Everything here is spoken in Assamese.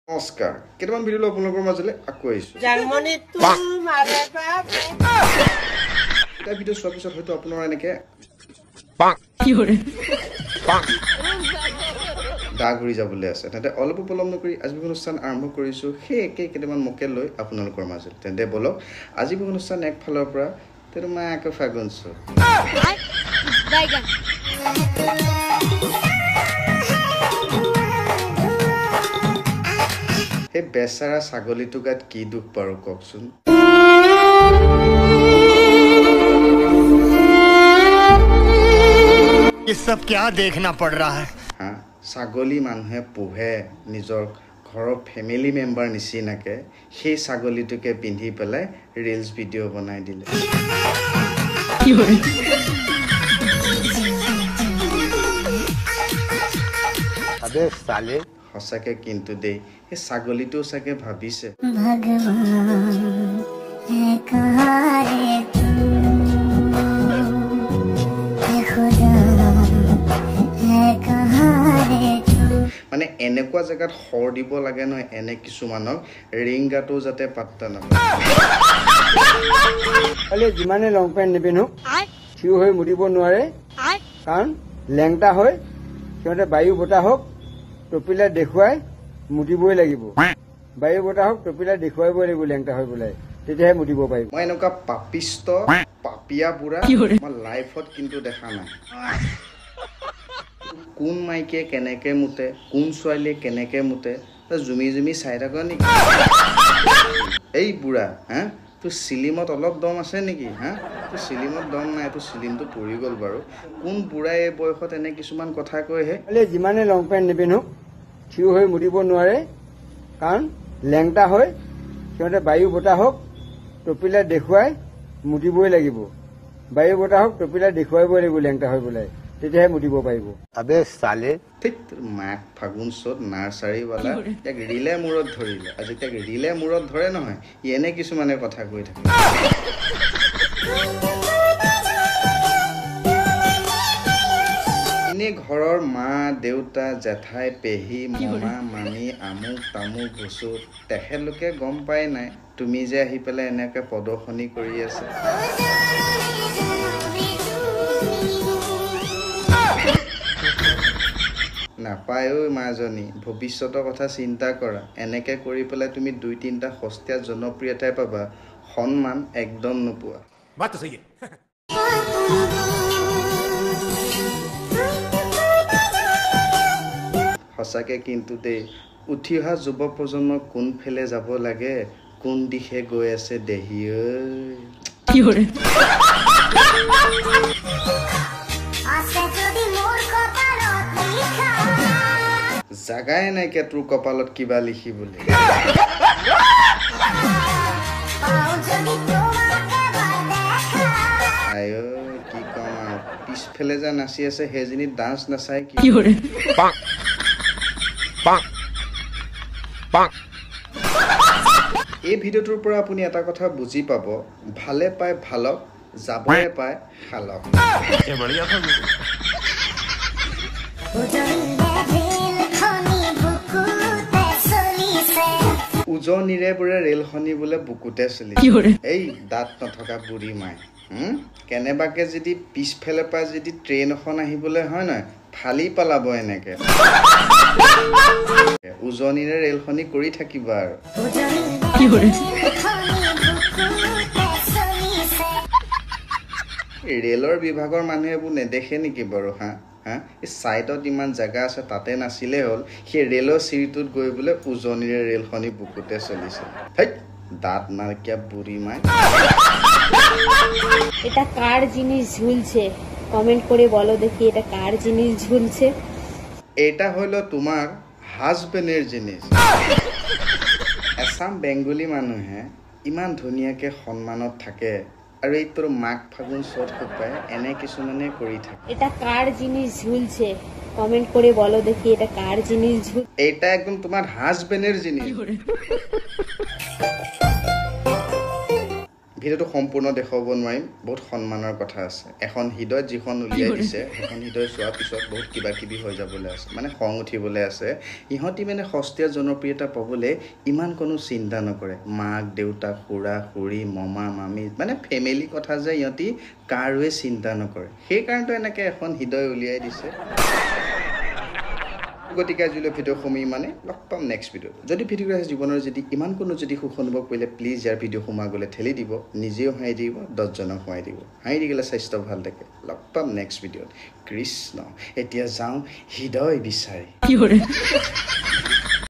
নমস্কাৰ কেইটামান ভিডিঅ' আপোনালোকৰ মাজলৈ আকৌ আহিছোঁ এটা ভিডিঅ' চোৱাৰ পিছত হয়তো আপোনাৰ এনেকৈ দা ঘূৰি যাবলৈ আছে তেন্তে অলপ পলম নকৰি আজি অনুষ্ঠান আৰম্ভ কৰিছোঁ সেই একে কেইটামান মোকে লৈ আপোনালোকৰ মাজলৈ তেন্তে বলক আজি অনুষ্ঠান একফালৰ পৰা তেনে মই আকৌ ফাগুন চোৰ हे बेचारा ছাগলী তো গাত কি দুখ পাৰো ককচোন ये सब क्या देखना पड़ रहा है हां ছাগলী মানুহে পোহে নিজৰ ঘৰৰ ফ্যামিলি মেম্বাৰ নিচিনাকে সেই ছাগলীটোকে পিন্ধি পেলাই ৰিলস ভিডিও বনাই দিলে अबे साले হসাকে কিন্তু দেই এই ছাগলীটো সাকে ভাবিছে भगवान है कहाँ रे तू है खुदा है कहाँ रे तू মানে এনেকুৱা জায়গাত হৰ দিব লাগে নহয় এনে কিছুমানক ৰিংগাটো যাতে পাত্তা নাপায় খালি যিমানে লং পেন্ট নিপিন্ধো থিয় হৈ মুটিব নোৱাৰে কাৰণ লেংটা হয় সিহঁতে বায়ু বতাহ হওক টপিলা দেখুৱাই মুটিবই লাগিব বায়ু বতাহ হওক টপিলা দেখুৱাইবই লাগিব লেংটা হৈ পেলাই তেতিয়াহে মুটিব পাৰিব মই এনেকুৱা পাপিষ্ট পাপিয়া বুঢ়া মই লাইফত কিন্তু দেখা নাই কোন মাইকে কেনেকে মুতে কোন ছোৱালীয়ে কেনেকে মুতে জুমি জুমি চাই থাক নেকি এই বুঢ়া হা তো সিলিমত অলপ দম আছে নেকি হা তো সিলিমত দম নাই তো সিলিমটো পৰি গল বাৰু কোন বুঢ়া এই বয়সত এনে কিছুমান কথা কয় হে খালি যিমানে লং পেন্ট নিপিন্ধো থিয় হৈ মুটিব নোৱাৰে কাৰণ লেংটা হয় সিহঁতে বায়ু বতাহ হওক টপিলা দেখুৱাই মুটিবই লাগিব বায়ু বতাহ হওক টপিলা দেখুৱাইবই লাগিব লেংটা হৈ পেলাই তেতিয়াহে মুটিব পাৰিব अबे साले ঠিক মাক ফাগুন চত নাৰ্চাৰীৱালা তাক ৰিলে মূৰত ধৰিলে আজি তাক ৰিলে মূৰত ধৰে নহয় এনে কিছুমানে কথা কৈ থাকে এনে ঘৰৰ মা দেউতা জেঠাই পেহী মামা মামী আমুক তামুক ঘুচু তেখেতলোকে গম পাই নাই তুমি যে আহি পেলাই এনেকে প্ৰদৰ্শনী কৰি আছে নাপায় ঐ মাজনী ভৱিষ্যতৰ কথা চিন্তা কৰা এনেকে কৰি পেলাই তুমি দুই তিনটা হস্তিয়া জনপ্ৰিয়তাই পাবা সন্মান একদম নোপোৱা बात तो सही है সঁচাকে কিন্তু দেই উঠি অহা যুৱ প্ৰজন্ম কোন ফেলে যাব লাগে কোন দিশে গৈ আছে দেহি ঐ জাগাই নাইকিয়া তোৰ কপালত কিবা লিখিবলৈ আয় কি কম আৰু পিছফালে যে নাচি আছে সেইজনী ডান্স নাচাই কি এই ভিডিঅ'টোৰ পৰা আপুনি এটা কথা বুজি পাব ভালে পায় ভালক যাবয়ে পায় খালক ये बढ़िया था উজনিৰে বোৰে ৰেলখনি বোলে বুকুতে চলি এই দাঁত নথকা বুঢ়ী মাই কেনেবাকে যদি পিছফালে পৰা যদি ট্ৰেইন এখন আহিবলৈ হয় নহয় ফালি পেলাব এনেকে উজনিৰে ৰেলখনি কৰি থাকিবা আৰু ৰেলৰ বিভাগৰ মানুহে এইবোৰ নেদেখে নেকি বাৰু হা হা এই সাইডত ইমান জায়গা আছে তাতে নাছিলে হল সেই ৰেলৰ চিৰিটোত গৈ বোলে উজনিৰে ৰেলখনি বুকুতে চলিছে হেই দাঁত নাইকিয়া বুঢ়ী মাই এটা কার জিনিস ঝুলছে কমেন্ট করে বলো দেখি এটা কার জিনিস ঝুলছে এটা হলো তোমাৰ হাজবেণ্ডৰ জিনিস এছাম বেংগলী মানুহে ইমান ধুনীয়াকে সন্মানত থাকে আৰু এই তোৰ মাক ফাগুন চত খোপাই এনে কিছুমানে কৰি থাকে এটা কাৰ জিনিস ঝুলছে কমেন্ট কৰে বলো দেখি এটা কাৰ জিনিস ঝুল এটা একদম তোমাৰ হাজবেণ্ডৰ জিনিস ভিডিঅ'টো সম্পূৰ্ণ দেখুৱাব নোৱাৰিম বহুত সন্মানৰ কথা আছে এখন হৃদয় যিখন উলিয়াই দিছে সেইখন হৃদয় চোৱাৰ পিছত বহুত কিবা কিবি হৈ যাবলৈ আছে মানে খং উঠিবলৈ আছে ইহঁতি মানে সস্তীয়া জনপ্ৰিয়তা পাবলৈ ইমান কোনো চিন্তা নকৰে মাক দেউতাক খুৰা খুৰী মমা মামী মানে ফেমিলি কথা যে ইহঁতি কাৰোৱে চিন্তা নকৰে সেইকাৰণেতো এনেকৈ এখন হৃদয় উলিয়াই দিছে গতিকে আজিলৈ ভিডিঅ' সমী মানে লগ পাম নেক্সট ভিডিঅ'ত যদি ভিডিঅ'টো জীৱনৰ যদি ইমান কোনো যদি সুখ অনুভৱ কৰিলে প্লিজ ইয়াৰ ভিডিঅ' সোমাই গ'লে ঠেলি দিব নিজেও হাঁহি দিব 10জনক হাঁহি দিব হাঁহি দি গ'লে স্বাস্থ্য ভাল থাকে লগ পাম নেক্সট ভিডিঅ'ত কৃষ্ণ এতিয়া যাওঁ হৃদয় বিচাৰি